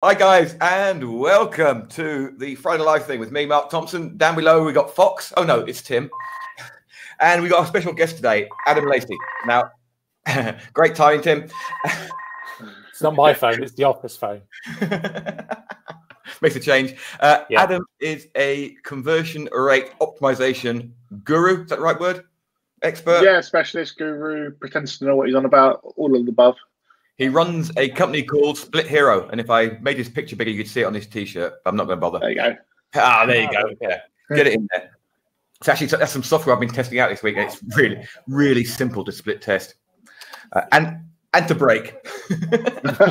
Hi guys, and welcome to the Friday Live thing with me, Mark Thompson. Down below we got Fox. Oh no, it's Tim. And we got a special guest today, Adam Lacey. Now, great timing, Tim. It's not my phone, it's the office phone. Makes a change. Yeah. Adam is a conversion rate optimization guru. Is that the right word? Expert? Yeah, specialist, guru, pretends to know what he's on about, all of the above. He runs a company called Split Hero, and if I made his picture bigger, you could see it on this T-shirt. But I'm not going to bother. There you go. Ah, there you go. Yeah, get it in there. It's actually that's some software I've been testing out this week, and it's really, really simple to split test and to break.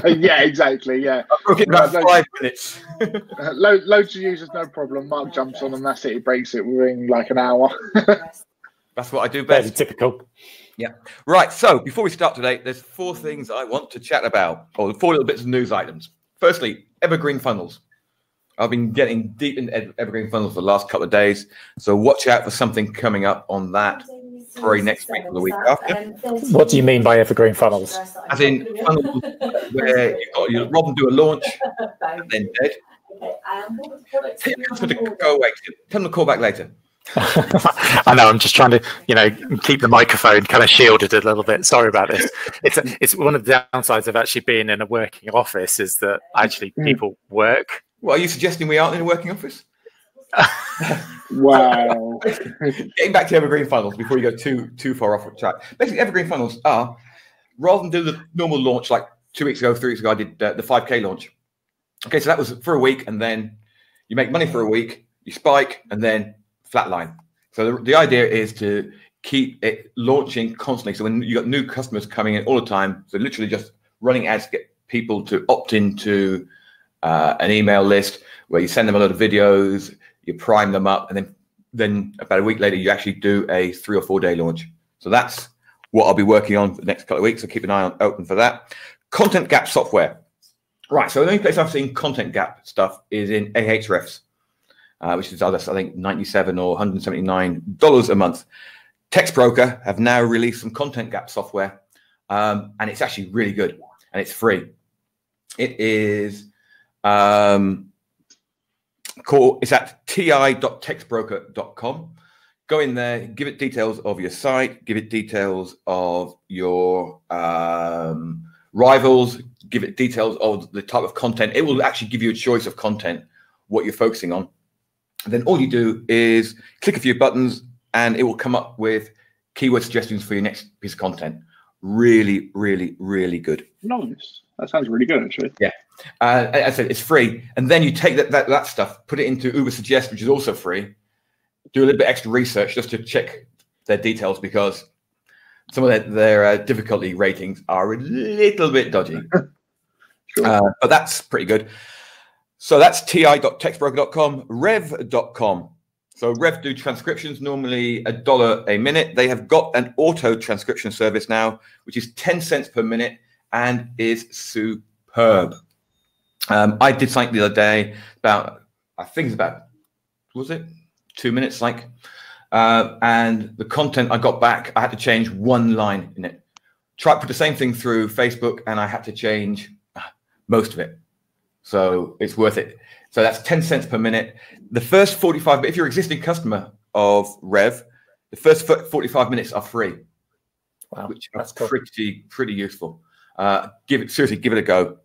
Yeah, exactly. Yeah, I broke it in about 5 minutes. Loads of users, no problem. Mark jumps on and that's it. He breaks it within like an hour. That's what I do best. Very typical. Yeah. Right. So before we start today, there's 4 things I want to chat about, or 4 little bits of news items. Firstly, evergreen funnels. I've been getting deep in evergreen funnels for the last couple of days, so watch out for something coming up on that probably next week or the week after. What do you mean by evergreen funnels? As in funnels where you've got your Robin do a launch and then dead. Tell your customer to go away. Tell them to call back later. I know. I'm just trying to, keep the microphone kind of shielded a little bit. Sorry about this. It's one of the downsides of actually being in a working office is that actually people work. Well, are you suggesting we aren't in a working office? Wow. Getting back to evergreen funnels before you go too far off track. Basically, evergreen funnels are, rather than do the normal launch like 2 weeks ago, 3 weeks ago, I did the 5K launch. Okay, so that was for a week, and then you make money for a week, you spike, and then flatline. So the idea is to keep it launching constantly. So when you got new customers coming in all the time, so literally just running ads to get people to opt into an email list where you send them a lot of videos, you prime them up, and then about a week later, you actually do a 3 or 4 day launch. So that's what I'll be working on for the next couple of weeks. So keep an eye open for that. Content gap software. Right. So the only place I've seen content gap stuff is in Ahrefs. Which is, I think, $97 or $179 a month. Text Broker have now released some content gap software, and it's actually really good, and it's free. It is it's at ti.textbroker.com. Go in there, give it details of your site, give it details of your rivals, give it details of the type of content. It will actually give you a choice of content, what you're focusing on. And then all you do is click a few buttons and it will come up with keyword suggestions for your next piece of content. Really, really, really good. Nice. That sounds really good, actually. Yeah. As I said, it's free. And then you take that stuff, put it into Uber Suggest, which is also free. Do a little bit extra research just to check their details because some of their difficulty ratings are a little bit dodgy. Sure. But that's pretty good. So that's ti.textbroker.com, rev.com. So Rev do transcriptions, normally $1 a minute. They have got an auto transcription service now, which is 10 cents per minute and is superb. I did something the other day about, I think it's about, was it 2 minutes? And the content I got back, I had to change 1 line in it. Put the same thing through Facebook and I had to change most of it. So it's worth it. So that's 10 cents per minute. The first 45, if you're an existing customer of Rev, the first 45 minutes are free. Wow, which that's are cool. pretty useful. Seriously, give it a go.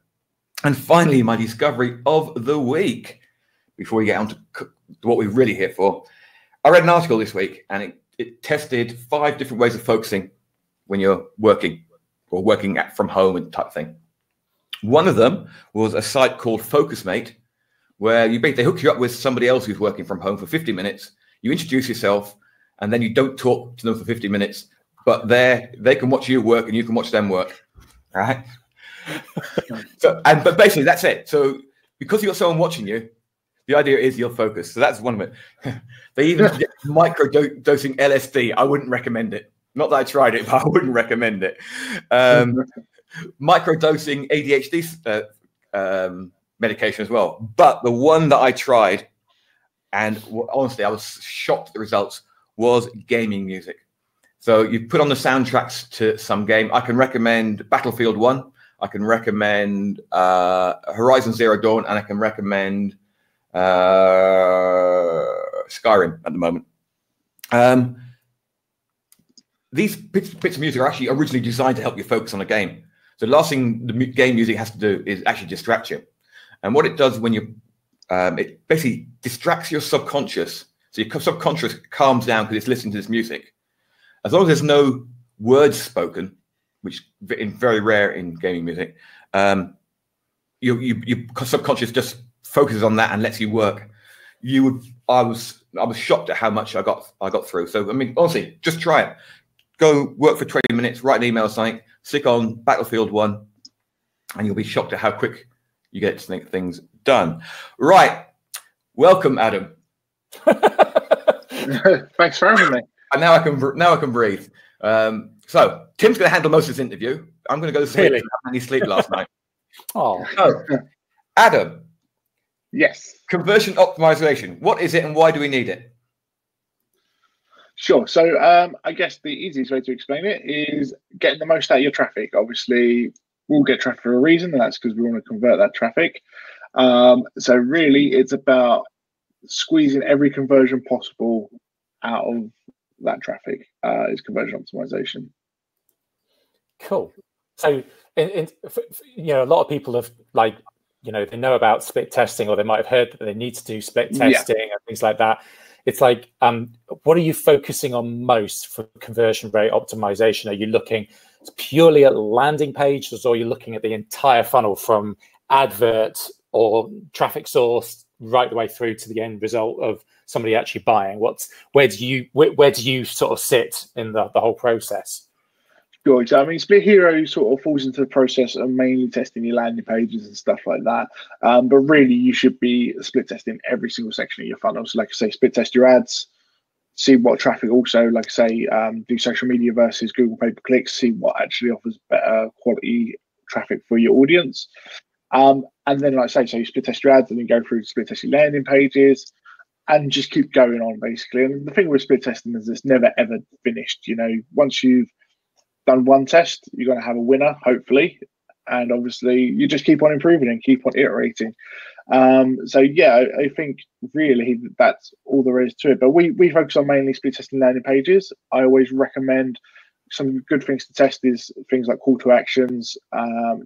And finally, my discovery of the week, before we get on to what we're really here for, I read an article this week and it tested 5 different ways of focusing when you're working or working from home and type thing. One of them was a site called FocusMate, where they hook you up with somebody else who's working from home for 50 minutes. You introduce yourself, and then you don't talk to them for 50 minutes, but they can watch you work and you can watch them work. All right. But basically that's it. So because you've got someone watching you, the idea is you'll focus. So that's one of it. They even micro dosing LSD. I wouldn't recommend it. Not that I tried it, but I wouldn't recommend it. Microdosing ADHD medication as well. But the one that I tried, and honestly, I was shocked at the results, was gaming music. So you put on the soundtracks to some game. I can recommend Battlefield 1. I can recommend Horizon Zero Dawn, and I can recommend Skyrim at the moment. These bits of music are actually originally designed to help you focus on a game. So the last thing the game music has to do is actually distract you. And what it does when you, it basically distracts your subconscious. So your subconscious calms down because it's listening to this music. As long as there's no words spoken, which is very rare in gaming music, your subconscious just focuses on that and lets you work. I was shocked at how much I got through. So I mean, honestly, just try it. Go work for 20 minutes, write an email or something, stick on Battlefield 1, and you'll be shocked at how quick you get to think things done. Right. Welcome, Adam. Thanks for having me. And now I can breathe. So Tim's going to handle most of this interview. I'm going to go to sleep. Really? I didn't sleep last night. Oh, So, Adam. Yes. Conversion optimization. What is it and why do we need it? Sure. So I guess the easiest way to explain it is getting the most out of your traffic. Obviously, we'll get traffic for a reason, and that's because we want to convert that traffic. So really, it's about squeezing every conversion possible out of that traffic. Is conversion optimization. cool. So, you know, a lot of people have they know about split testing, or they might have heard that they need to do split testing and things like that. It's like, what are you focusing on most for conversion rate optimization? Are you looking purely at landing pages, or are you looking at the entire funnel from advert or traffic source right the way through to the end result of somebody actually buying? Where do you sort of sit in the whole process? Good. So, I mean, Split Hero sort of falls into the process of mainly testing your landing pages and stuff like that. But really, you should be split testing every single section of your funnel. So, like I say, split test your ads, see what traffic also, like I say, do social media versus Google pay-per-click, see what actually offers better quality traffic for your audience. And then, like I say, so you split test your ads and then go through to split test your landing pages and just keep going on, basically. And the thing with split testing is it's never, ever finished. You know, once you've done one test, you're going to have a winner, hopefully, and obviously you just keep on improving and keep on iterating. So yeah, I think really that's all there is to it. But we focus on mainly split testing landing pages. I always recommend some good things to test is things like call to actions,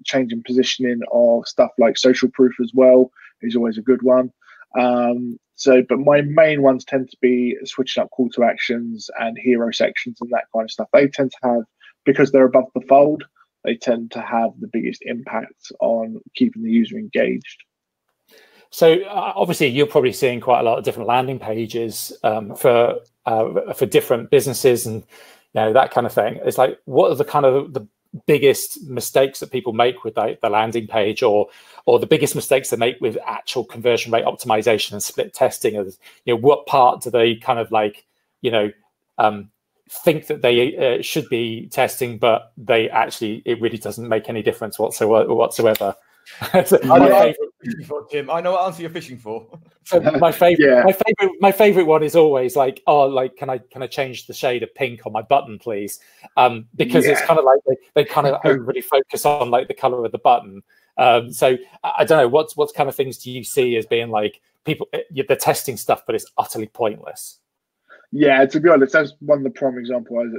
changing positioning of stuff like social proof as well is always a good one. But my main ones tend to be switching up call to actions and hero sections and that kind of stuff. They tend to have, because they're above the fold, they tend to have the biggest impact on keeping the user engaged. So obviously, you're probably seeing quite a lot of different landing pages for different businesses and that kind of thing. It's like, what are the kind of the biggest mistakes that people make with the landing page, or the biggest mistakes they make with actual conversion rate optimization and split testing? What part do they kind of think that they should be testing, but it really doesn't make any difference whatsoever. I know what fishing for, Jim. I know what answer you're fishing for. So my favorite one is always like, can I change the shade of pink on my button, please? Because it's kind of like they kind of overly focus on like the color of the button. So I don't know, what kind of things do you see as being like people, they're testing stuff, but it's utterly pointless? Yeah, to be honest, that's one of the prime examples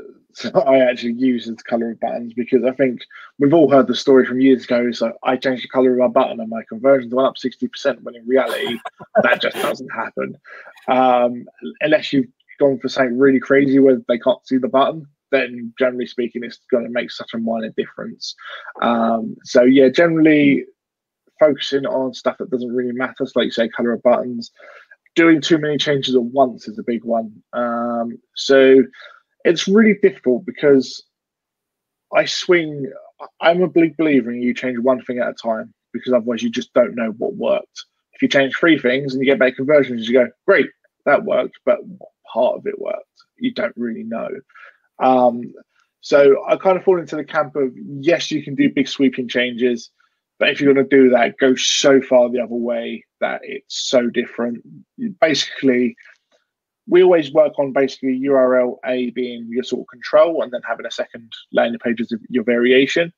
I actually use as the colour of buttons, because I think we've all heard the story from years ago. So I changed the colour of my button and my conversions went up 60%, when in reality, that just doesn't happen. Unless you've gone for something really crazy where they can't see the button, then generally speaking, it's going to make such a minor difference. So yeah, generally focusing on stuff that doesn't really matter, so like you say, colour of buttons. Doing too many changes at once is a big one. So it's really difficult, because I'm a big believer in you change one thing at a time, because otherwise you just don't know what worked. If you change 3 things and you get better conversions, you go, great, that worked, but what part of it worked? You don't really know. So I kind of fall into the camp of, yes, you can do big sweeping changes, but if you're going to do that, go so far the other way that it's so different. Basically, we always work on basically URL A being your sort of control, and then having a second landing page as your variation.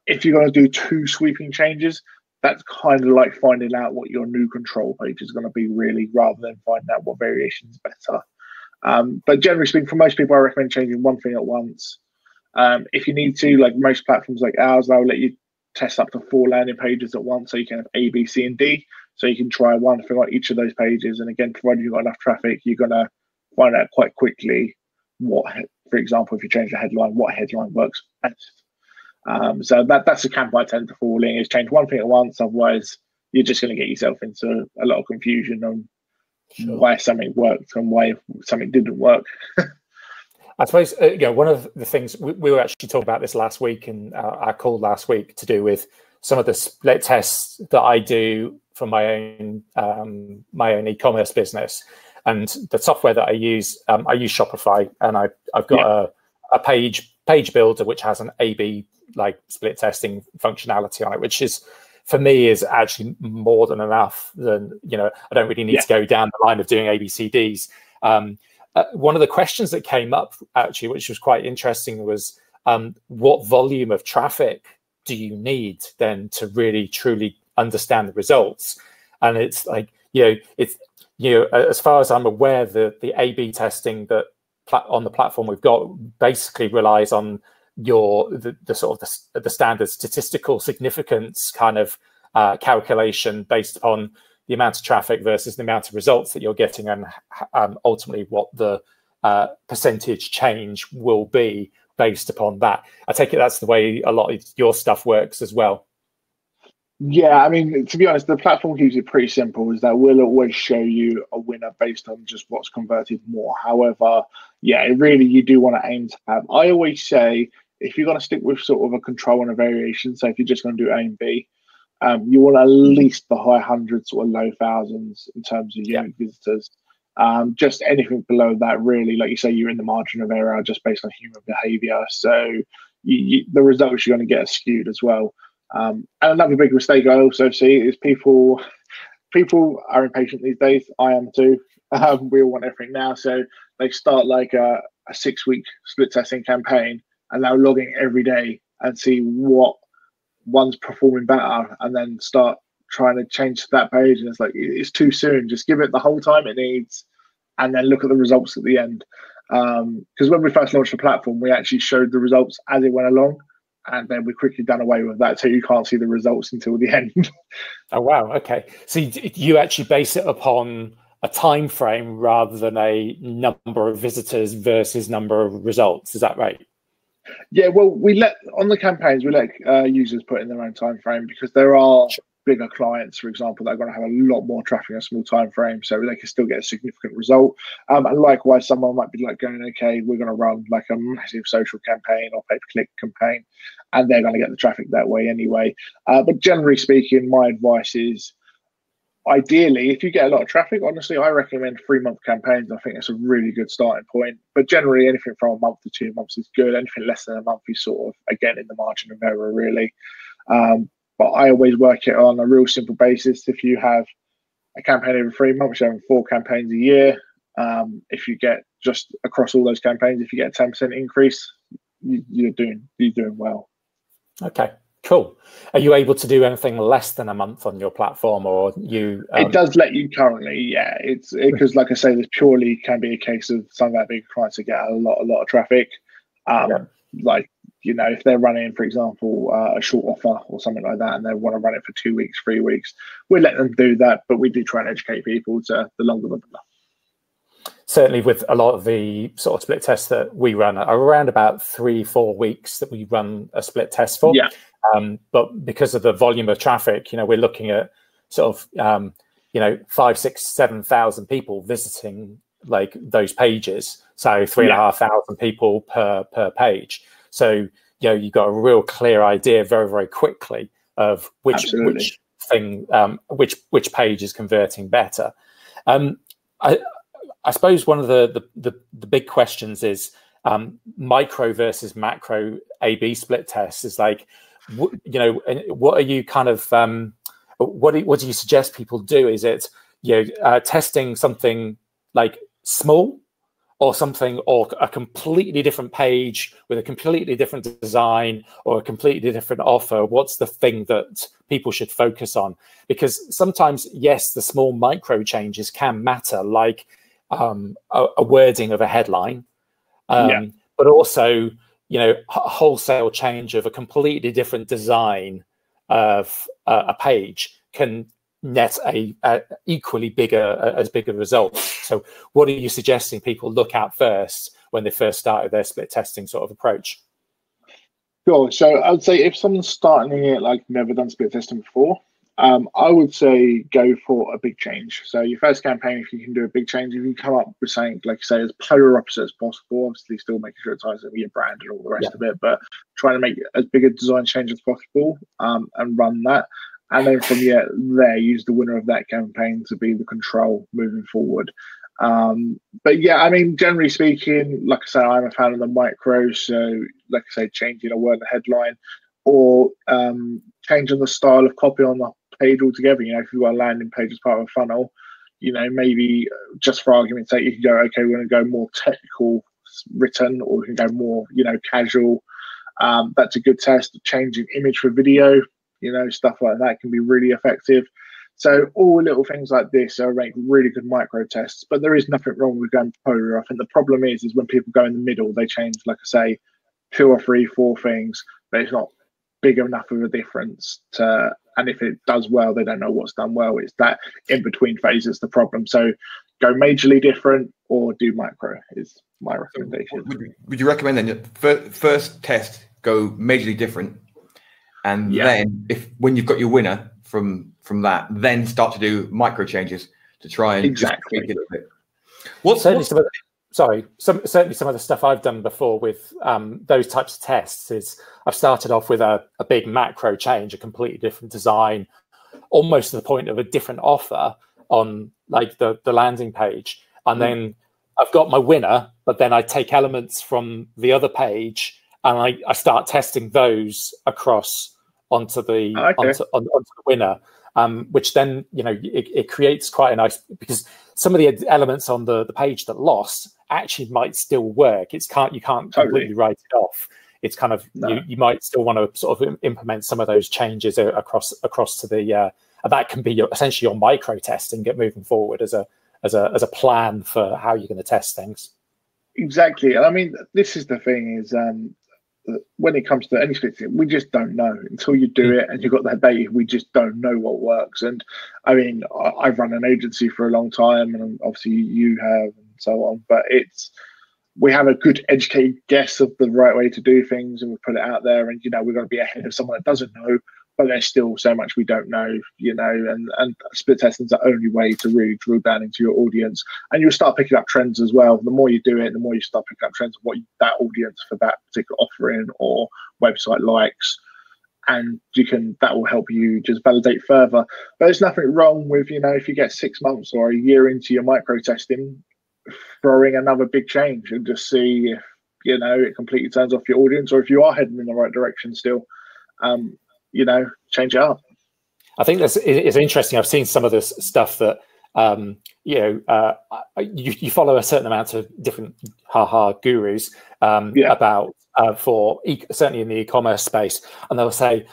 If you're going to do 2 sweeping changes, that's kind of like finding out what your new control page is going to be, really, rather than finding out what variation is better. But generally speaking, for most people, I recommend changing one thing at once. If you need to, like most platforms like ours, they'll let you test up to 4 landing pages at once, so you can have A, B, C, and D. So you can try one thing on each of those pages. And again, provided you've got enough traffic, you're going to find out quite quickly what, for example, if you change the headline, what headline works best. So that's the camp I tend to fall in, is change one thing at once. Otherwise, you're just going to get yourself into a lot of confusion on why something worked and why something didn't work. I suppose one of the things we were actually talking about this last week in our call last week, to do with some of the split tests that I do for my own e-commerce business, and the software that I use Shopify, and I've got a page builder which has an A/B like split testing functionality on it, which is, for me, is actually more than enough. Than I don't really need to go down the line of doing ABCDs. One of the questions that came up, actually, which was quite interesting, was what volume of traffic do you need then to really truly understand the results? And it's like, as far as I'm aware, the A/B testing that on the platform we've got basically relies on the sort of the standard statistical significance kind of calculation based upon the amount of traffic versus the amount of results that you're getting, and ultimately what the percentage change will be based upon that. I take it that's the way a lot of your stuff works as well. Yeah, I mean, to be honest, the platform keeps it pretty simple, is that we'll always show you a winner based on just what's converted more. However, really, you do want to aim to have, I always say, if you're going to stick with sort of a control and a variation, so if you're just going to do A and B, you want at least the high hundreds or low thousands in terms of unique visitors. Just anything below that, really, like you say, you're in the margin of error just based on human behavior. So the results you're going to get are skewed as well. And another big mistake I also see is people are impatient these days. I am too. We all want everything now. So they start like a 6-week split testing campaign, and they're logging every day and see what one's performing better, and then start trying to change that page. And it's like, it's too soon. Just give it the whole time it needs, and then look at the results at the end. Because when we first launched the platform, we actually showed the results as it went along, and then we quickly done away with that, so you can't see the results until the end. Oh wow, okay. So you actually base it upon a time frame rather than a number of visitors versus number of results, is that right? Yeah, well, on the campaigns, we let users put in their own time frame, because there are bigger clients, for example, that are going to have a lot more traffic in a small time frame, so they can still get a significant result. And likewise, someone might be like going, okay, we're going to run like a massive social campaign or pay-per-click campaign, and they're going to get the traffic that way anyway. But generally speaking, my advice is, ideally, if you get a lot of traffic, honestly, I recommend 3-month campaigns. I think that's a really good starting point. But generally, anything from a month to 2 months is good. Anything less than a month is sort of, again, in the margin of error, really. But I always work it on a real simple basis. If you have a campaign every 3 months, you're having 4 campaigns a year. If you get just across all those campaigns, if you get a 10% increase, you're doing well. Okay. Cool. Are you able to do anything less than a month on your platform, or you? It does let you currently, yeah. It's because, like I say, this purely can be a case of some of our big clients that get a lot of traffic. Like, if they're running, for example, a short offer or something like that, and they want to run it for 2 weeks, 3 weeks, we let them do that. But we do try and educate people to the longer the better. Certainly, with a lot of the sort of split tests that we run, are around about 3-4 weeks that we run a split test for. Yeah. But because of the volume of traffic, we're looking at sort of 5, 6, 7,000 people visiting like those pages. So 3,500 people per page. So you've got a real clear idea very, very quickly of which page is converting better. I suppose one of the big questions is micro versus macro A/B split tests. Is like, what are you kind of what do you suggest people do? Is it testing something like small, or something, or a completely different page with a completely different design or a completely different offer? What's the thing that people should focus on? Because sometimes, yes, the small micro changes can matter, like a wording of a headline, but also, you know, a wholesale change of a completely different design of a page can net a equally as big a result. So what are you suggesting people look at first when they first started their split testing sort of approach? Sure. So I'd say if someone's starting it like never done split testing before, I would say go for a big change. So your first campaign, if you can do a big change, if you come up with something, like say, as polar opposite as possible, obviously still making sure it ties in with your brand and all the rest of it, but trying to make as big a design change as possible, and run that. And then from there, use the winner of that campaign to be the control moving forward. But yeah, I mean, generally speaking, like I say, I'm a fan of the micro. So like I say, changing a word in the headline, or changing the style of copy on the page altogether. You know, if you've got a landing page as part of a funnel, you know, maybe just for argument's sake, you can go, okay, we're going to go more technical written, or we can go more, you know, casual. That's a good test. Changing image for video, you know, stuff like that can be really effective. So all little things like this are make really good micro tests, but there is nothing wrong with going polar. I think the problem is when people go in the middle, they change, like I say, 2 or 3, 4 things, but it's not big enough of a difference to, and if it does well, they don't know what's done well. It's that in between phase is the problem. So go majorly different or do micro is my recommendation. Would you recommend then first test go majorly different, and then when you've got your winner from that, then start to do micro changes to try and exactly just a bit. Certainly some of the stuff I've done before with those types of tests is I've started off with a big macro change, a completely different design, almost to the point of a different offer on like the landing page, and then I've got my winner, but then I take elements from the other page and I start testing those across onto the onto the winner, which then, you know, it creates quite a nice, because some of the elements on the page that lost actually might still work. You can't completely write it off. It's kind of you might still want to sort of implement some of those changes across to the that can be essentially your micro test and get moving forward as a plan for how you're going to test things. Exactly. And I mean, this is the thing is when it comes to any split, we just don't know until you do it and you've got that data. We just don't know what works. And I mean, I've run an agency for a long time, and obviously you have, and so on. But we have a good educated guess of the right way to do things, and we put it out there. And you know, we're going to be ahead of someone that doesn't know. But there's still so much we don't know, you know, and split testing is the only way to really drill down into your audience. And you'll start picking up trends as well. The more you do it, the more you start picking up trends of what that audience for that particular offering or website likes. And that will help you just validate further. But there's nothing wrong with, you know, if you get 6 months or a year into your micro testing, throwing another big change and just see if, you know, it completely turns off your audience, or if you are heading in the right direction still. You know, change it up. I think it's interesting. I've seen some of this stuff that you follow a certain amount of different gurus about certainly in the e-commerce space, and they'll say,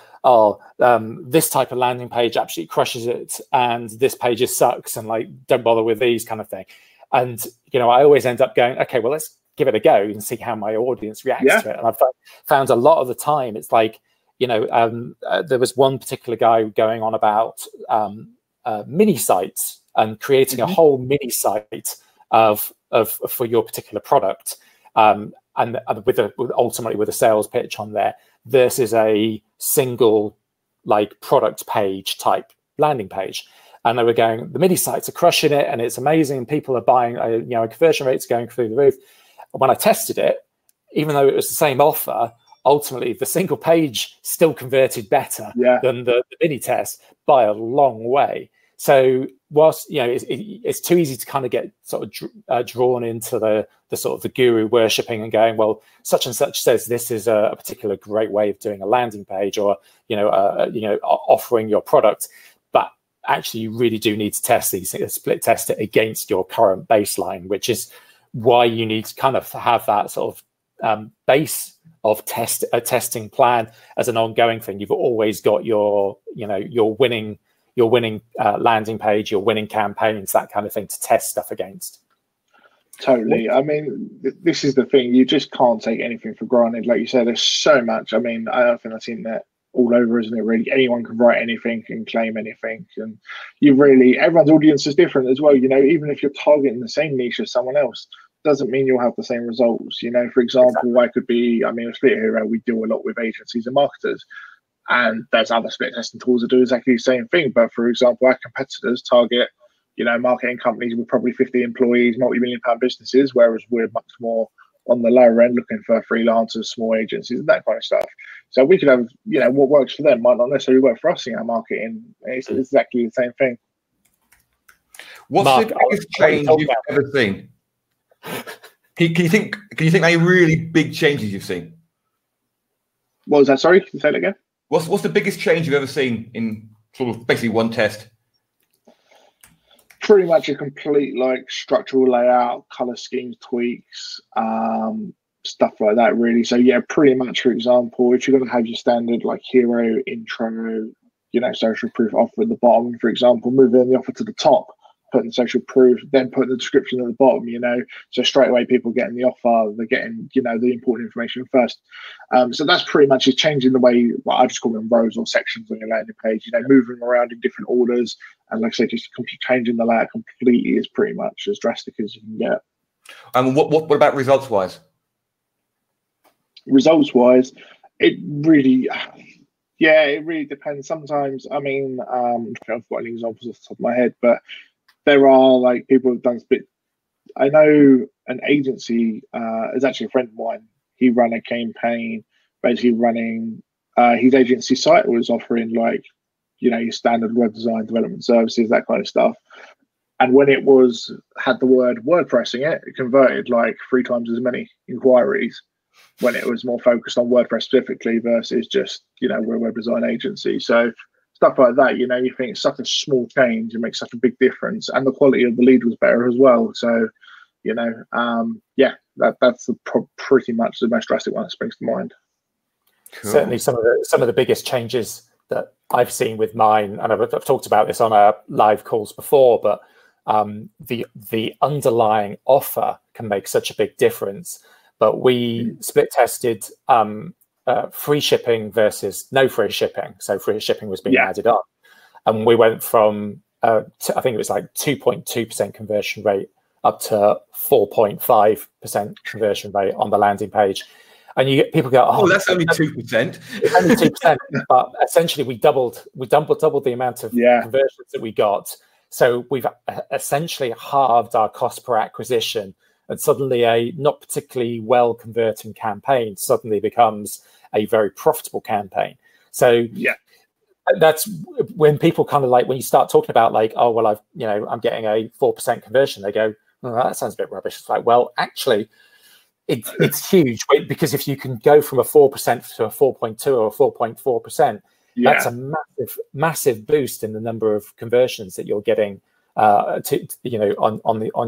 this type of landing page absolutely crushes it, and this page sucks, and like don't bother with these kind of thing. And you know, I always end up going, okay, well, let's give it a go and see how my audience reacts to it. And I've found a lot of the time it's like, you know, there was one particular guy going on about mini sites and creating a whole mini site for your particular product, and ultimately with a sales pitch on there versus a single like product page type landing page. And they were going, the mini sites are crushing it, and it's amazing. People are buying, you know, conversion rates going through the roof. When I tested it, even though it was the same offer, ultimately the single page still converted better than the mini test by a long way. So whilst, you know, it's too easy to kind of get sort of drawn into the sort of the guru worshipping and going, well, such and such says this is a particular great way of doing a landing page, or offering your product, but actually you really do need to test these, split test it against your current baseline, which is why you need to kind of have that sort of base of a testing plan as an ongoing thing. You've always got your, you know, your winning landing page, your winning campaigns, that kind of thing to test stuff against. Totally. I mean, this is the thing. You just can't take anything for granted. Like you said, there's so much. I mean, I think I've seen that all over, isn't it? Really, anyone can write anything and claim anything, and everyone's audience is different as well. You know, even if you're targeting the same niche as someone else, doesn't mean you'll have the same results. You know, for example, I could be. I mean, a Split Hero, we do a lot with agencies and marketers, and there's other split testing tools that do exactly the same thing. But for example, our competitors target, you know, marketing companies with probably 50 employees, multi-million-pound businesses, whereas we're much more on the lower end, looking for freelancers, small agencies, and that kind of stuff. So we could have, you know, what works for them might not necessarily work for us in our marketing. It's exactly the same thing. What's Mark, the biggest change you've ever seen? Can you think any really big changes you've seen? What was that? Sorry, can you say that again? What's the biggest change you've ever seen in sort of basically one test? Pretty much a complete like structural layout, color schemes, tweaks, stuff like that, really. So yeah, pretty much. For example, if you're going to have your standard like hero, intro, you know, social proof offer at the bottom, for example, moving the offer to the top, putting social proof, then putting the description at the bottom, you know, so straight away people getting the offer, they're getting, you know, the important information first. So that's pretty much just changing the way, well, I just call them rows or sections on your landing page, you know, moving around in different orders, and like I say, just changing the layout completely is pretty much as drastic as you can get. And what about results wise? Results wise, it really depends. Sometimes, I mean, I've got any examples off the top of my head, but there are like people who've done split. I know an agency is actually a friend of mine. He ran a campaign basically running his agency site was offering like, you know, your standard web design development services, that kind of stuff. And when it had the word WordPress in it, it converted like 3 times as many inquiries when it was more focused on WordPress specifically versus just, you know, we're a web design agency. So stuff like that, you know, you think it's such a small change, it makes such a big difference, and the quality of the lead was better as well. So, you know, yeah, that's pretty much the most drastic one that springs to mind. Cool. Certainly, some of the biggest changes that I've seen with mine, and I've talked about this on our live calls before, but the underlying offer can make such a big difference. But we split tested free shipping versus no free shipping. So free shipping was being added on, and we went from I think it was like 2.2% conversion rate up to 4.5% conversion rate on the landing page. And you get people go, "Oh, that's only 2%." It's only 2%, but essentially we doubled the amount of conversions that we got. So we've essentially halved our cost per acquisition, and suddenly a not particularly well converting campaign suddenly becomes a very profitable campaign. So that's when people kind of like, when you start talking about like, oh, well, I'm getting a 4% conversion, they go, oh, that sounds a bit rubbish. It's like, well, actually, it's huge, because if you can go from a 4% to a 4.2 or a 4.4%, that's a massive boost in the number of conversions that you're getting on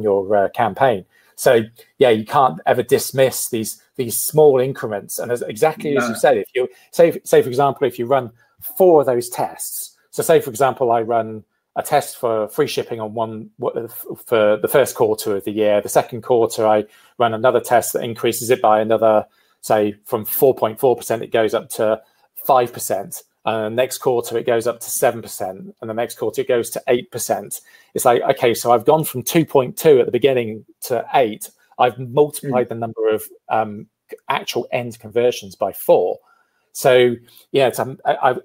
your campaign. So yeah, you can't ever dismiss these small increments. And as you said, if you say for example, if you run 4 of those tests, so say for example, I run a test for free shipping on for the first quarter of the year. The second quarter, I run another test that increases it by another, say from 4.4%, it goes up to 5%. Next quarter, it goes up to 7%. And the next quarter, it goes to 8%. It's like, okay, so I've gone from 2.2 at the beginning to 8. I've multiplied the number of actual end conversions by 4. So yeah,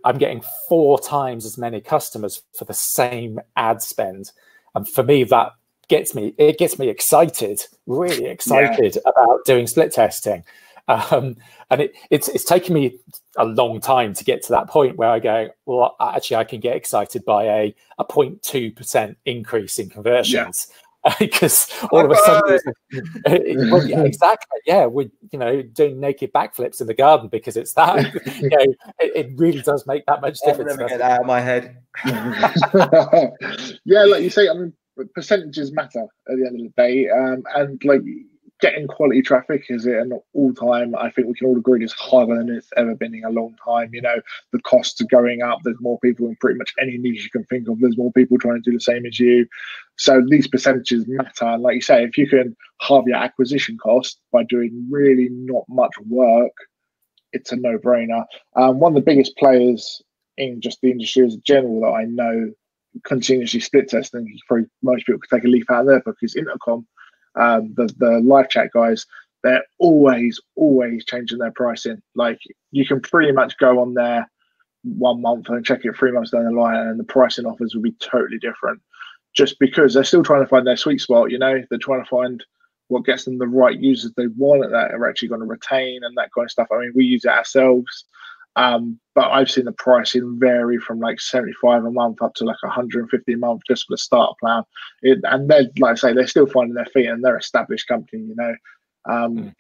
I'm getting 4 times as many customers for the same ad spend, and for me that gets me excited, really excited about doing split testing. And it's taken me a long time to get to that point where I go, well, actually, I can get excited by a 0.2% increase in conversions. Because all of a sudden, we're doing naked backflips in the garden because it's that. It really does make that much difference. I'll never get that out of my head. Yeah, like you say, I mean, percentages matter at the end of the day, and like getting quality traffic is at an all-time. I think we can all agree it's harder than it's ever been in a long time. You know, the costs are going up. There's more people in pretty much any niche you can think of. There's more people trying to do the same as you. So these percentages matter. And like you say, if you can halve your acquisition cost by doing really not much work, it's a no-brainer. One of the biggest players in just the industry as a general that I know continuously split testing, probably most people could take a leaf out of their book, is Intercom. The live chat guys, they're always changing their pricing. Like, you can pretty much go on there 1 month and check it 3 months down the line, and the pricing offers will be totally different, just because they're still trying to find their sweet spot. You know, they're trying to find what gets them the right users they want that are actually going to retain and that kind of stuff. I mean, we use it ourselves. But I've seen the pricing vary from like 75 a month up to like 150 a month just for the starter plan. And they're, like I say, they're still finding their feet, and they're an established company, you know.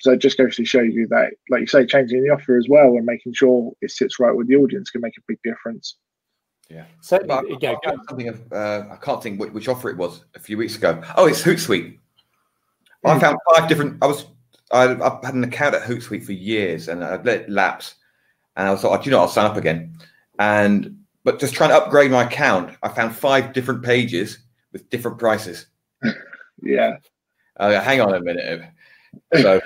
So it just goes to show you that, like you say, changing the offer as well and making sure it sits right with the audience can make a big difference. Yeah. So I can't think which offer it was a few weeks ago. Oh, it's Hootsuite. I found 5 different. I've had an account at Hootsuite for years, and I've let it lapse. And I was like, I'll sign up again. But just trying to upgrade my account, I found 5 different pages with different prices. Yeah. Hang on a minute. So,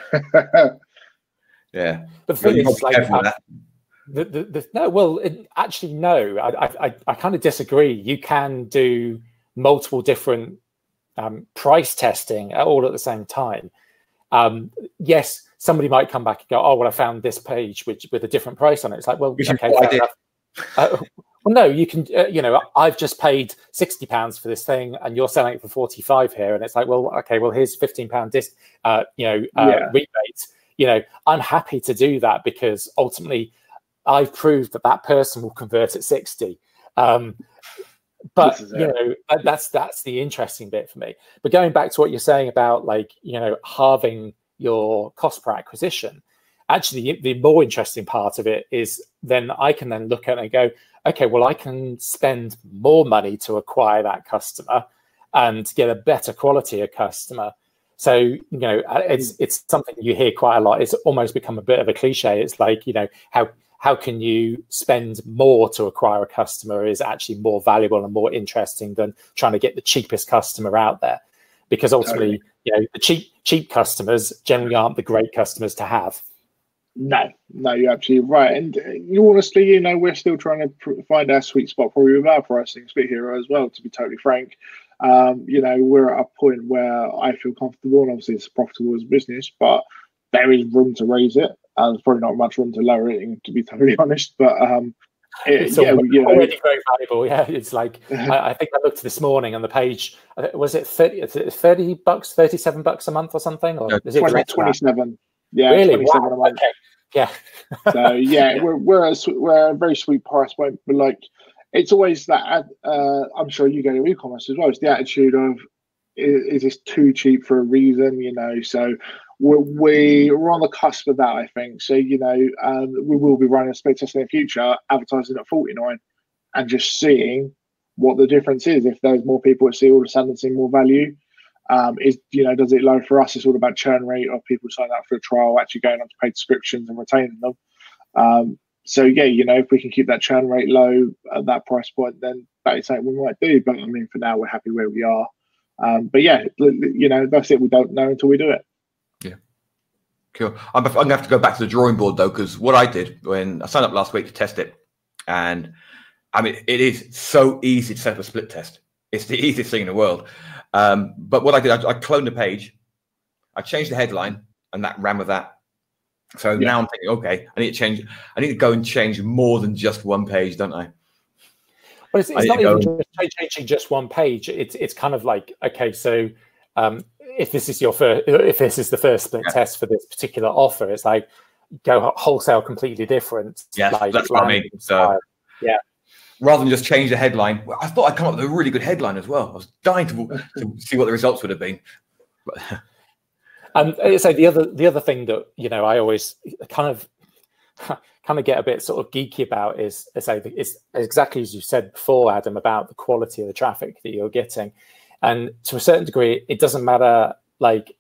yeah. But the thing is, like, no, well, actually, no. I kind of disagree. You can do multiple different price testing all at the same time. Yes. Somebody might come back and go, oh, well, I found this page with a different price on it. It's like, well, okay, fair enough. Well, no, you can, you know, I've just paid £60 for this thing and you're selling it for 45 here. And it's like, well, okay, well, here's £15 rebate. You know, I'm happy to do that because ultimately I've proved that person will convert at 60. But, you know, that's the interesting bit for me. But going back to what you're saying about, like, you know, halving your cost per acquisition, actually the more interesting part of it is then I can then look at it and go, okay, well, I can spend more money to acquire that customer and get a better quality of customer. So, you know, it's something you hear quite a lot. It's almost become a bit of a cliche. It's like, you know, how can you spend more to acquire a customer is actually more valuable and more interesting than trying to get the cheapest customer out there. Because ultimately, you know, the cheap customers generally aren't the great customers to have. No, you're absolutely right. And honestly, you know, we're still trying to find our sweet spot probably with our pricing, Split Hero as well, to be totally frank. You know, we're at a point where I feel comfortable, and obviously it's profitable as a business, but there is room to raise it. There's probably not much room to lower it, to be totally honest. But it's already very valuable. Yeah, it's like I think I looked this morning on the page. Was it $30 bucks, $37 a month or something? Or is it 27? Yeah, really? 27 wow. a month. Okay. Yeah. So yeah, we're a very sweet price point, but like it's always that. I'm sure you go to e-commerce as well. It's the attitude of is this too cheap for a reason? You know, so. We're on the cusp of that, I think. So, you know, we will be running a split test in the future, advertising at 49 and just seeing what the difference is. If there's more people that see all of a sudden seeing more value, you know, does it low for us? It's all about churn rate of people signing up for a trial, actually going on to paid subscriptions and retaining them. So, yeah, you know, if we can keep that churn rate low at that price point, then that is something we might do. But I mean, for now, we're happy where we are. But yeah, you know, that's it. We don't know until we do it. Yeah, cool. I'm going to have to go back to the drawing board though, because what I did when I signed up last week to test it, and I mean, it is so easy to set up a split test. It's the easiest thing in the world. But what I did, I cloned the page, I changed the headline, and that ran with that. So now I'm thinking, okay, I need to change. I need to go and change more than just one page, don't I? Well, it's not even just changing just one page. It's kind of like, okay, so if this is the first split test for this particular offer, it's like go wholesale completely different. Yeah, like, that's what I mean. So yeah, rather than just change the headline, well, I thought I'd come up with a really good headline as well. I was dying to see what the results would have been. And so the other thing that, you know, I always kind of get a bit sort of geeky about is it's exactly as you said before, Adam, about the quality of the traffic that you're getting. And to a certain degree, it doesn't matter, like,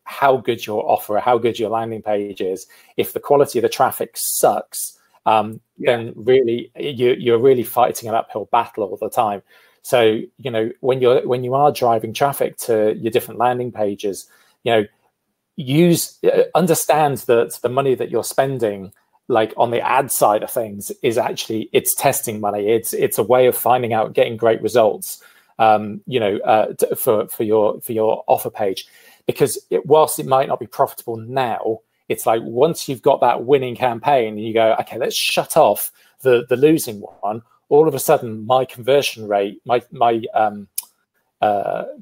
how good your offer, how good your landing page is. If the quality of the traffic sucks, then really you're really fighting an uphill battle all the time. So when you are driving traffic to your different landing pages, understand that the money that you're spending, like on the ad side of things, is actually, it's testing money. It's a way of finding out, getting great results, for your offer page, because whilst it might not be profitable now, it's like once you've got that winning campaign and you go, okay, let's shut off the losing one, all of a sudden my conversion rate, my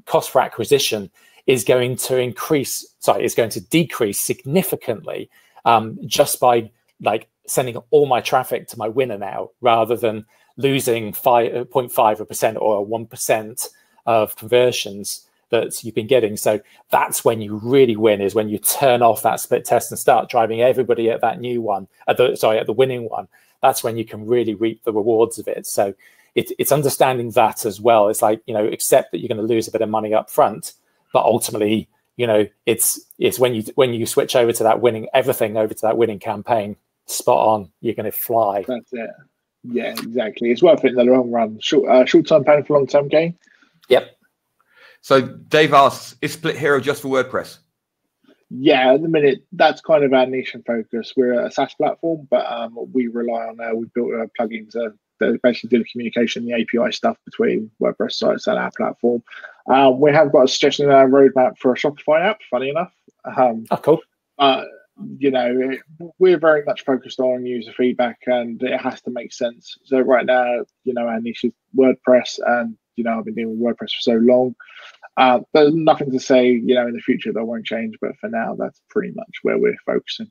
cost per acquisition is going to decrease significantly, just by like sending all my traffic to my winner now, rather than losing 0.5% or 1% of conversions that you've been getting. So that's when you really win, is when you turn off that split test and start driving everybody at that new one, at the winning one. That's when you can really reap the rewards of it. So it's understanding that as well. It's like, accept that you're going to lose a bit of money up front, but ultimately, it's when you switch over to that winning, everything over to that winning campaign, spot on, you're going to fly. That's it. Yeah, exactly. It's worth it in the long run. Short-term pain for long-term gain. Yep. So Dave asks, is Split Hero just for WordPress? Yeah, at the minute, that's kind of our niche and focus. We're a SaaS platform, but we rely on we built plugins that basically do the communication, the API stuff between WordPress sites and our platform. We have got a suggestion in our roadmap for a Shopify app, funny enough. Cool. We're very much focused on user feedback, and it has to make sense. So right now, our niche is WordPress, and I've been dealing with WordPress for so long. There's nothing to say, in the future that won't change, but for now, that's pretty much where we're focusing.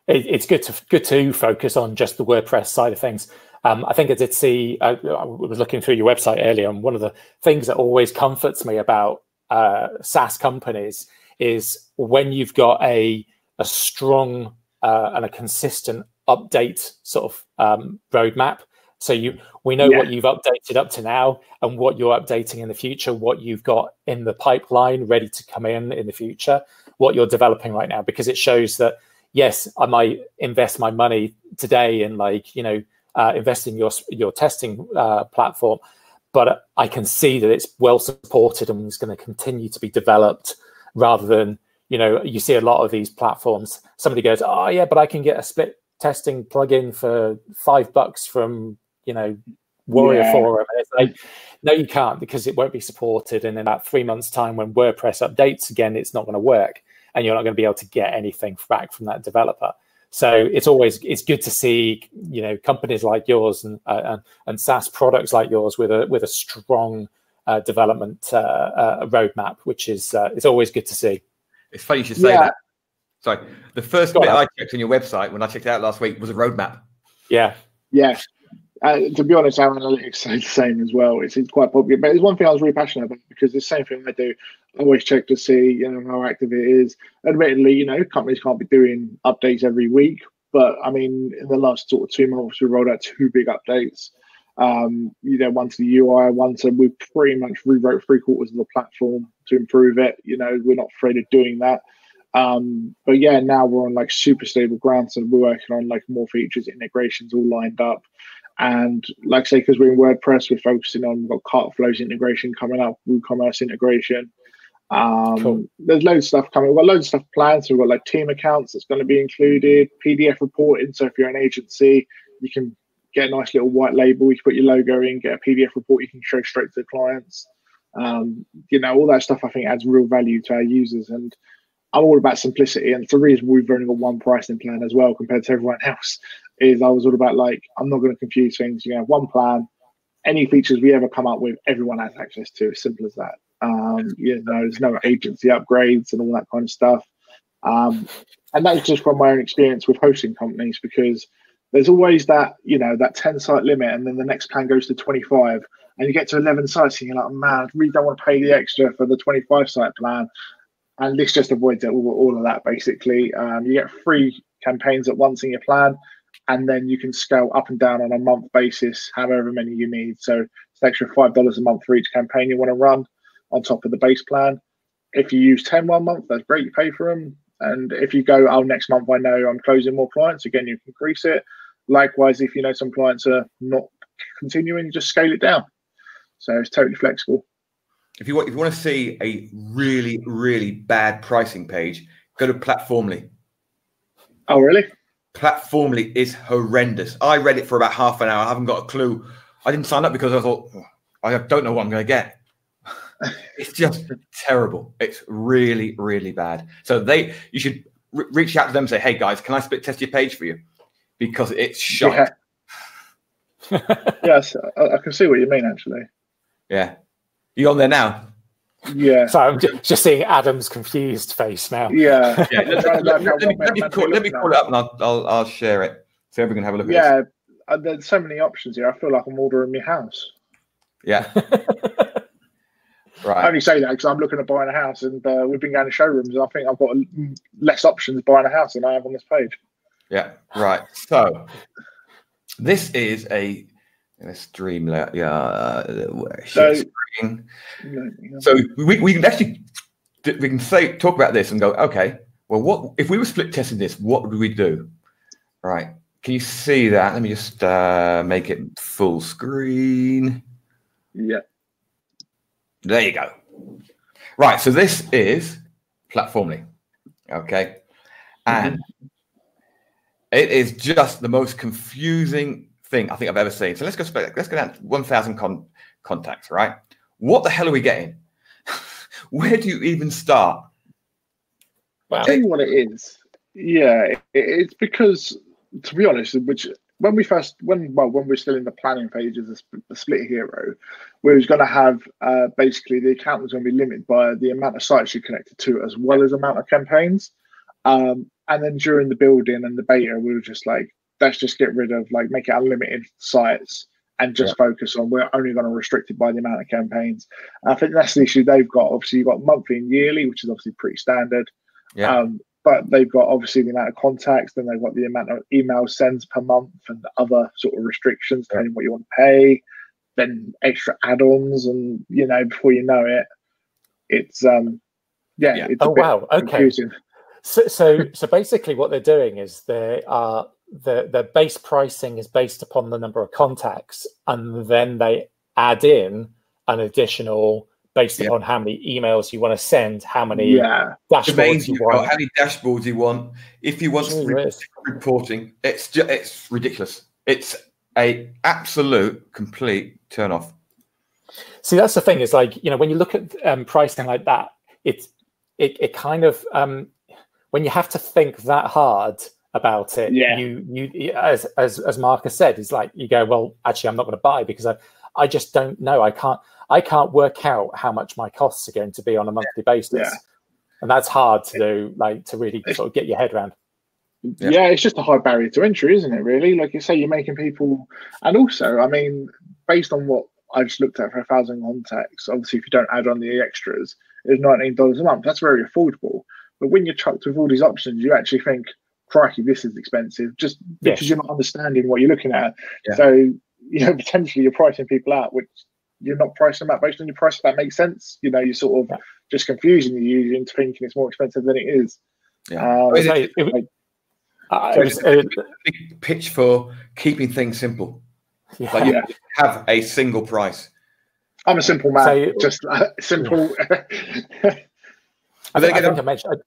It's good to focus on just the WordPress side of things. I think I did see, I was looking through your website earlier, and one of the things that always comforts me about SaaS companies is when you've got a strong and a consistent update sort of roadmap. So we know what you've updated up to now and what you're updating in the future, what you've got in the pipeline ready to come in the future, what you're developing right now, because it shows that, yes, I might invest my money today in invest in your testing platform, but I can see that it's well supported and it's going to continue to be developed, rather than, you see a lot of these platforms, somebody goes, oh yeah, but I can get a split testing plugin for $5 from, Warrior Forum. And it's like, no, you can't, because it won't be supported. And in about 3 months' time, when WordPress updates again, it's not going to work, and you're not going to be able to get anything back from that developer. So it's good to see, companies like yours and SaaS products like yours with a strong development roadmap, which is it's always good to see. It's funny you should say that. Sorry, the first bit I checked on your website when I checked it out last week was a roadmap. Yeah. To be honest, our analytics say the same as well. It's quite popular, but it's one thing I was really passionate about, because the same thing I do. I always check to see, how active it is. Admittedly, companies can't be doing updates every week, but I mean, in the last sort of 2 months, we rolled out 2 big updates. One to the UI, we pretty much rewrote 3/4 of the platform to improve it. We're not afraid of doing that. But yeah, now we're on like super stable ground, so we're working on like more features, integrations all lined up. And like I say, because we're in WordPress, we're focusing on, we've got cart flows integration coming up, WooCommerce integration. Cool. There's loads of stuff coming. We've got loads of stuff planned. So we've got like team accounts that's going to be included, PDF reporting. So if you're an agency, you can get a nice little white label. You can put your logo in, get a PDF report you can show straight to the clients. All that stuff I think adds real value to our users. And I'm all about simplicity, and it's the reason we've only got one pricing plan as well compared to everyone else. Is I was all about like, I'm not going to confuse things. You have one plan. Any features we ever come up with, everyone has access to. As simple as that. There's no agency upgrades and all that kind of stuff. And that's just from my own experience with hosting companies, because there's always that, that 10 site limit, and then the next plan goes to 25, and you get to 11 sites, and you're like, man, I really don't want to pay the extra for the 25 site plan. And this just avoids all of that, basically. You get 3 campaigns at once in your plan, and then you can scale up and down on a month basis, however many you need. So it's an extra $5 a month for each campaign you want to run on top of the base plan. If you use 10 one month, that's great, you pay for them. And if you go, oh, next month I know I'm closing more clients, again, you can increase it. Likewise, if you know some clients are not continuing, you just scale it down. So it's totally flexible. If you want to see a really, really bad pricing page, go to Platformly. Oh, really? Platformly is horrendous. I read it for about half an hour. I haven't got a clue. I didn't sign up because I thought, I don't know what I'm going to get. It's just terrible. It's really, really bad. So you should reach out to them and say, hey guys, can I split test your page for you? Because it's shite. Yeah. Yes, I can see what you mean, actually. Yeah. You on there now? Yeah. So I'm just seeing Adam's confused face now. Yeah. Let me call it up and I'll share it so everyone can have a look at this. Yeah. There's so many options here. I feel like I'm ordering my house. Yeah. Right. I only say that because I'm looking at buying a house, and we've been going to showrooms, and I think I've got less options buying a house than I have on this page. Yeah, right. So this is a stream. So we can actually talk about this and go, okay, well, what if we were split testing this? What would we do? Right? Can you see that? Let me just make it full screen. Yeah. There you go. Right, so this is Platformly, okay? And it is just the most confusing thing I think I've ever seen. So let's go down to 1,000 contacts, right? What the hell are we getting? Where do you even start? I'll tell you what it is. Yeah, it's because, to be honest, when we're still in the planning phases of the Split Hero, we was going to have basically the account was going to be limited by the amount of sites you connected to as well as amount of campaigns. And then during the building and the beta, we were just like, let's just get rid of, like, make it unlimited sites and just focus on, we're only going to restrict it by the amount of campaigns. I think that's the issue they've got. Obviously, you've got monthly and yearly, which is obviously pretty standard. Yeah. But they've got obviously the amount of contacts, then they've got the amount of email sends per month and other sort of restrictions depending on what you want to pay, then extra add-ons, and before you know it, it's it's wow, okay. confusing. So basically what they're doing is their base pricing is based upon the number of contacts, and then they add in an additional based upon how many emails you want to send, how many dashboards you want, how many dashboards you want. If you want reporting, it's ridiculous. It's a absolute complete turn off. See, that's the thing. Is like, when you look at pricing like that, it kind of when you have to think that hard about it, you as Marcus said, is like you go, well, actually, I'm not going to buy because I just don't know. I can't work out how much my costs are going to be on a monthly basis. Yeah. And that's hard to do, like, to really sort of get your head around. Yeah, it's just a high barrier to entry, isn't it, really? Like you say, you're making people... And also, I mean, based on what I just looked at for 1,000 contacts, obviously, if you don't add on the extras, it's $19 a month. That's very affordable. But when you're chucked with all these options, you actually think, crikey, this is expensive, just because you're not understanding what you're looking at. Yeah. So, potentially you're pricing people out, which... you're not pricing them out based on your price. If that makes sense. You're sort of just confusing the user into thinking it's more expensive than it is. Yeah. It's a big pitch for keeping things simple. Yeah. Like you have a single price. I'm a simple man. Just simple. I think I mentioned.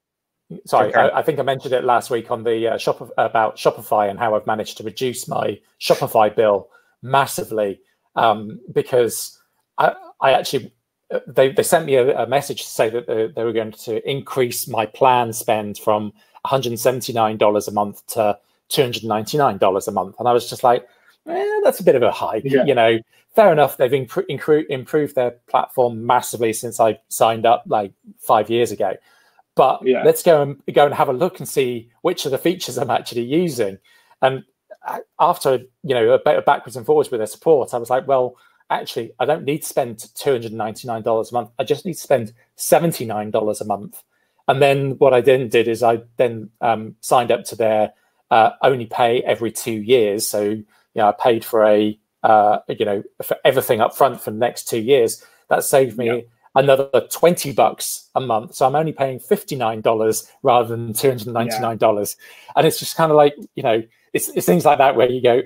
Sorry, I think I mentioned it last week on the about Shopify and how I've managed to reduce my Shopify bill massively because I actually they sent me a message to say that they were going to increase my plan spend from $179 a month to $299 a month, and I was just like, that's a bit of a hike. Yeah. Fair enough. They've improved their platform massively since I signed up like 5 years ago. But let's go and have a look and see which of the features I'm actually using. And after a bit of backwards and forwards with their support, I was like, well, actually, I don't need to spend $299 a month. I just need to spend $79 a month. And then what I then did is I then signed up to their only pay every 2 years. So I paid for for everything up front for the next 2 years. That saved me another $20 a month. So I'm only paying $59 rather than $299. And it's just kind of like, it's things like that where you go,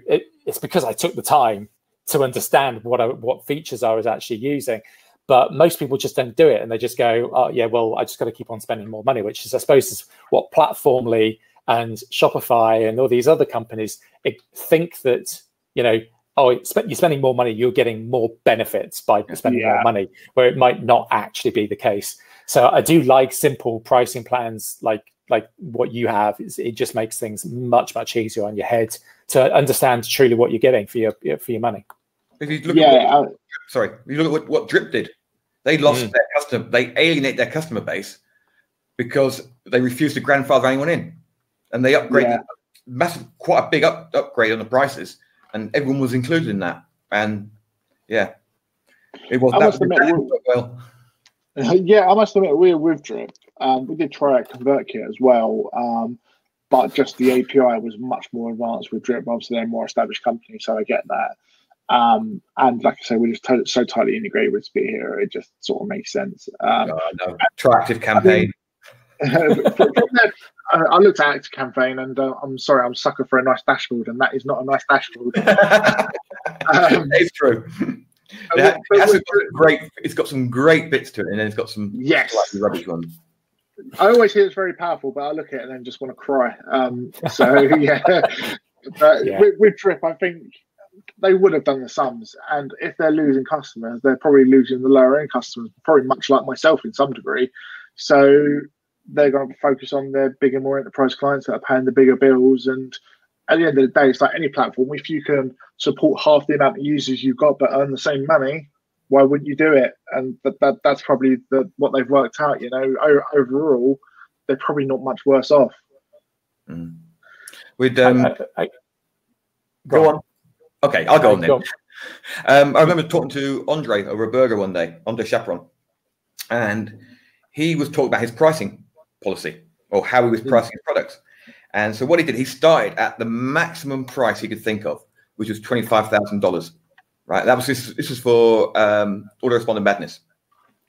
it's because I took the time to understand what features I was actually using. But most people just don't do it, and they just go, oh, yeah, well, I just got to keep on spending more money, which is, I suppose, is what Platformly and Shopify and all these other companies think that, oh, you're spending more money, you're getting more benefits by spending more money, where it might not actually be the case. So I do like simple pricing plans like what you have. It just makes things much, much easier on your head to understand truly what you're getting for your money. If you look at you look at what Drip did, they lost their customer, they alienate their customer base because they refused to grandfather anyone in, and they upgraded quite a big upgrade on the prices, and everyone was included in that. And it was. I must admit, we're with Drip. We did try out ConvertKit as well, but just the API was much more advanced with Drip. Obviously, they're a more established company, so I get that. And like I say, we're just so tightly integrated with Split Hero, it just sort of makes sense. Proactive campaign. I looked at Active Campaign, and I'm sorry, I'm a sucker for a nice dashboard, and that is not a nice dashboard. It's true. It's got some great bits to it, and then it's got some slightly rubbish ones. I always hear it's very powerful, but I look at it and then just want to cry. With Drip, I think they would have done the sums, and if they're losing customers, they're probably losing the lower end customers, probably much like myself in some degree. So they're going to focus on their bigger, more enterprise clients that are paying the bigger bills. And at the end of the day, it's like any platform. If you can support half the amount of users you've got but earn the same money, why wouldn't you do it? And that's probably what they've worked out. Overall, they're probably not much worse off. Go on. Okay, I'll go on then. I remember talking to Andre over a burger one day, Andre Chaperon, and he was talking about his pricing policy, or how he was pricing his products. And so what he did, he started at the maximum price he could think of, which was $25,000. Right, this was for Autoresponder Madness,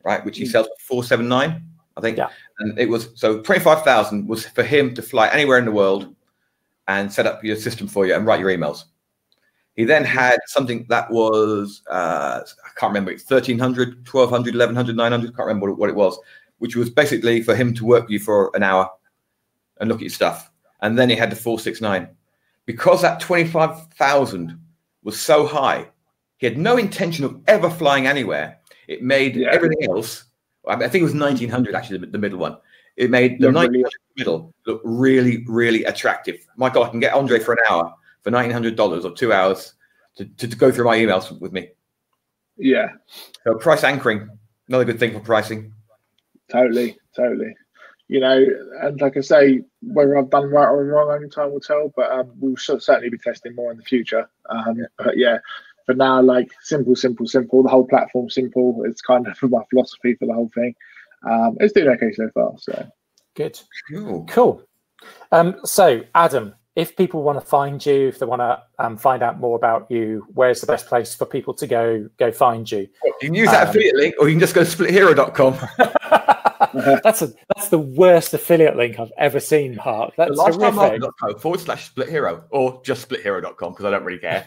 right, which he sells for $479, I think. Yeah. And it was so $25,000 was for him to fly anywhere in the world and set up your system for you and write your emails. He then had something that was, I can't remember, it's 1,300, 1,200, 1,100, 900, can't remember what it was, which was basically for him to work with you for an hour and look at your stuff. And then he had the 469. Because that 25,000 was so high, he had no intention of ever flying anywhere. It made everything else, I think it was 1,900 actually, the middle one. It made the 1,900 middle look really, really attractive. My God, I can get Andre for an hour for $1,900 or 2 hours to go through my emails with me. Yeah. So price anchoring, another good thing for pricing. Totally. And like I say, whether I've done right or wrong, only time will tell, but we'll certainly be testing more in the future. But for now, like simple, the whole platform simple. It's kind of my philosophy for the whole thing. It's doing okay so far. So good. Cool. So Adam, if people want to find you, if they want to find out more about you, where's the best place for people to go find you? You can use that affiliate link, or you can just go to splithero.com. That's the worst affiliate link I've ever seen, Mark. That's horrific. /SplitHero, or just splithero.com, because I don't really care.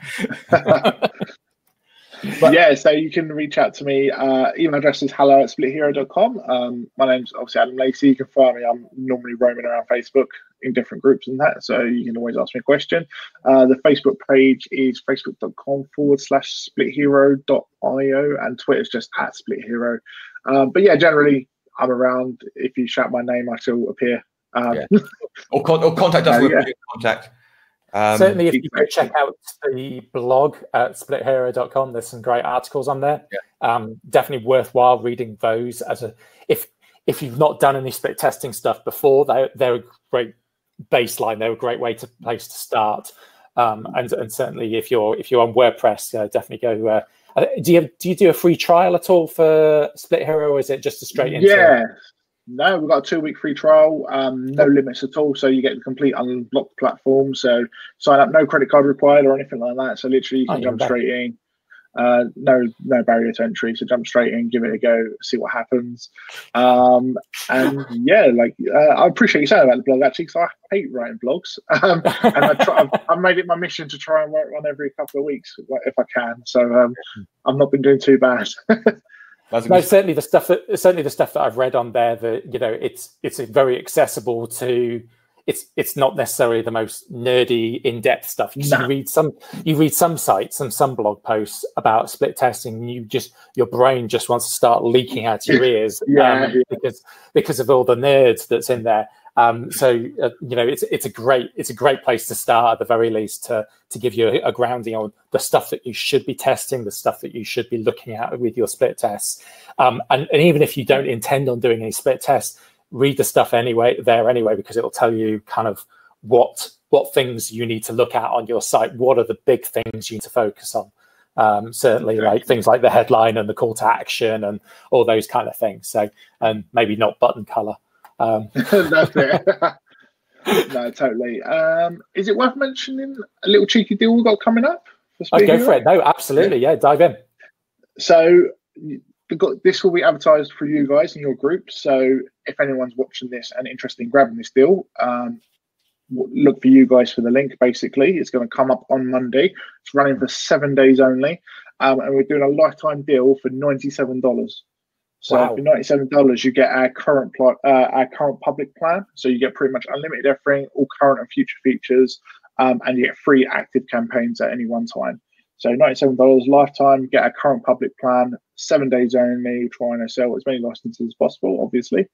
So you can reach out to me. Email address is hello@splithero.com. My name's obviously Adam Lacey. You can find me. I'm normally roaming around Facebook in different groups and that, so you can always ask me a question. The Facebook page is facebook.com/splithero.io, and Twitter's just @splithero. But yeah, generally I'm around. If you shout my name, I shall appear. Or contact us with contact. Certainly, if you go check out the blog at splithero.com, there's some great articles on there. Definitely worthwhile reading those. If you've not done any split testing stuff before, they're a great baseline. They're a great place to start. And certainly, if you're on WordPress, definitely go. Do you do a free trial at all for Split Hero, or is it just a straight into? No, we've got a 2-week free trial, no limits at all. So you get the complete unlocked platform. So sign up, no credit card required or anything like that. So literally you can jump straight in. No barrier to entry, so jump straight in, give it a go, see what happens. And yeah, like I appreciate you saying about the blog actually, because I hate writing blogs, and I've made it my mission to try and write one every couple of weeks if I can. So I've not been doing too bad. No, certainly the stuff that I've read on there, that, you know, it's very accessible to. It's not necessarily the most nerdy, in-depth stuff. You read some sites and some blog posts about split testing, and your brain just wants to start leaking out your ears, because of all the nerds that's in there. So you know, it's a great place to start, at the very least, to give you a grounding on the stuff that you should be testing, the stuff that you should be looking at with your split tests. And even if you don't intend on doing any split tests, read the stuff anyway, because it'll tell you kind of what things you need to look at on your site. What are the big things you need to focus on? Certainly, like things like the headline and the call to action and all those kind of things. So, maybe not button color. That's it. No, totally. Is it worth mentioning a little cheeky deal we've got coming up? I'd go for it. No, absolutely. Yeah, dive in. So this will be advertised for you guys in your group. So if anyone's watching this and interested in grabbing this deal, look for you guys for the link. Basically, it's going to come up on Monday. It's running for 7 days only, and we're doing a lifetime deal for $97. So for $97, you get our current public plan. So you get pretty much unlimited everything, all current and future features, and you get free active campaigns at any one time. So $97 lifetime, get our current public plan, 7 days only, trying to sell as many licenses as possible, obviously.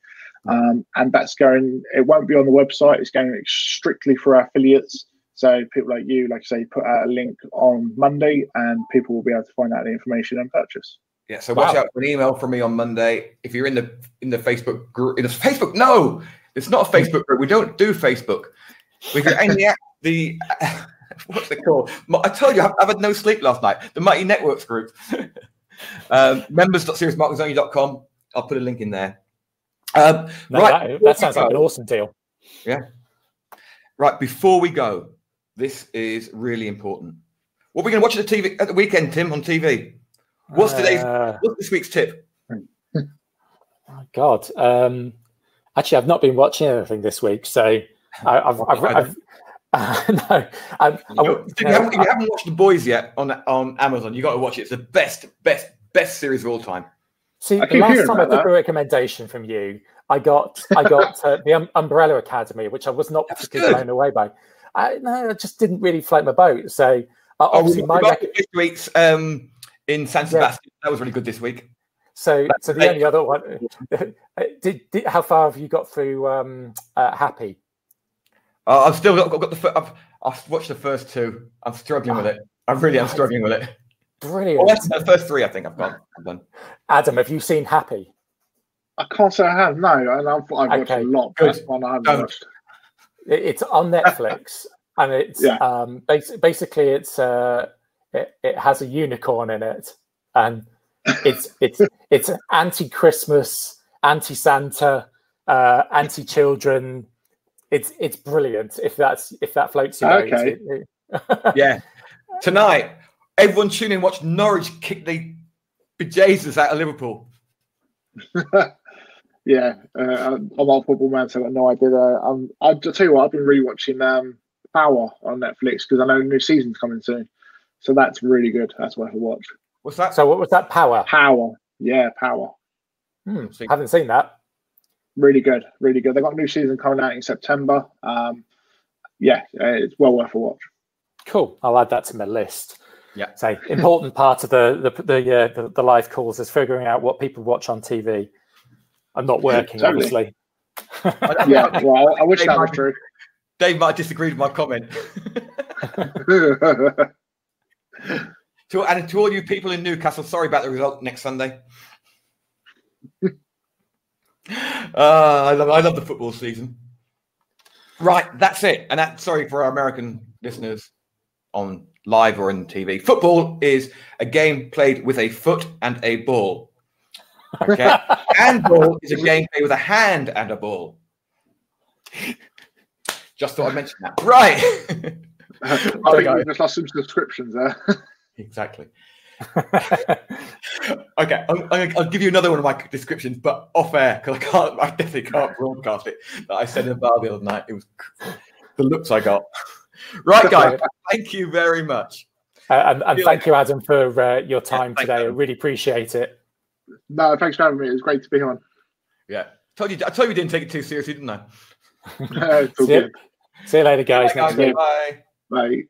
And that's it won't be on the website, it's going strictly for our affiliates. So people like you, like I say, put out a link on Monday and people will be able to find out the information and purchase. Yeah, so watch out for an email from me on Monday. If you're in the Facebook group, no, it's not a Facebook group. We don't do Facebook. We can only the what's it called? I told you I've had no sleep last night. The Mighty Networks group, members.seriousmarketingzone.com. I'll put a link in there. Right, that sounds like an awesome deal. Yeah. Right, before we go, this is really important. What are we going to watch at the weekend, Tim, on TV? What's this week's tip? Oh God, actually, I've not been watching anything this week, so I've no. If you haven't watched The Boys yet on Amazon, you got to watch it. It's the best series of all time. See, the last time I took a recommendation from you, I got the Umbrella Academy, which I was not particularly blown away by. It just didn't really float my boat. So obviously, this week's in San Sebastian, that was really good this week. So the only other one, how far have you got through Happy? I've still got I've watched the first two. I'm struggling with it. I really am struggling with it. Brilliant. The first three, I think I've done. Adam, have you seen Happy? I can't say I have. No, and I've watched a lot. That's one I haven't watched. It's on Netflix, and it's basically it has a unicorn in it, and it's anti-Christmas, anti-Santa, anti-children. It's brilliant. If that floats your boat. Yeah. Tonight, everyone tune in. Watch Norwich kick the bejesus out of Liverpool. Yeah, I'm not a football man, so I got no idea. I'll tell you what, I've been rewatching Power on Netflix because I know a new season's coming soon. So that's really good. That's worth a watch. What's that? So what was that? Power. Yeah, Power. Haven't seen that. Really good. Really good. They've got a new season coming out in September. It's well worth a watch. Cool. I'll add that to my list. Yeah. So important part of the live calls is figuring out what people watch on TV. I'm not working, obviously. Yeah, well, I wish that was true. Dave might disagree with my comment. To all you people in Newcastle, sorry about the result next Sunday. I love the football season. Right, that's it. And sorry for our American listeners on live or on TV. Football is a game played with a foot and a ball. Okay, handball is a game played with a hand and a ball. Just thought I'd mention that. Right. I think we just lost some subscriptions there. Exactly. Okay, I'll give you another one of my descriptions, but off air, because I definitely can't broadcast it. That I said in the bar the other night. It was the looks I got. Right, guys, thank you very much. And thank you, Adam, for your time today. I really appreciate it. No, thanks for having me. It was great to be on. Yeah, I told you we didn't take it too seriously, didn't I? It's all good. See you later, guys. Bye. Bye.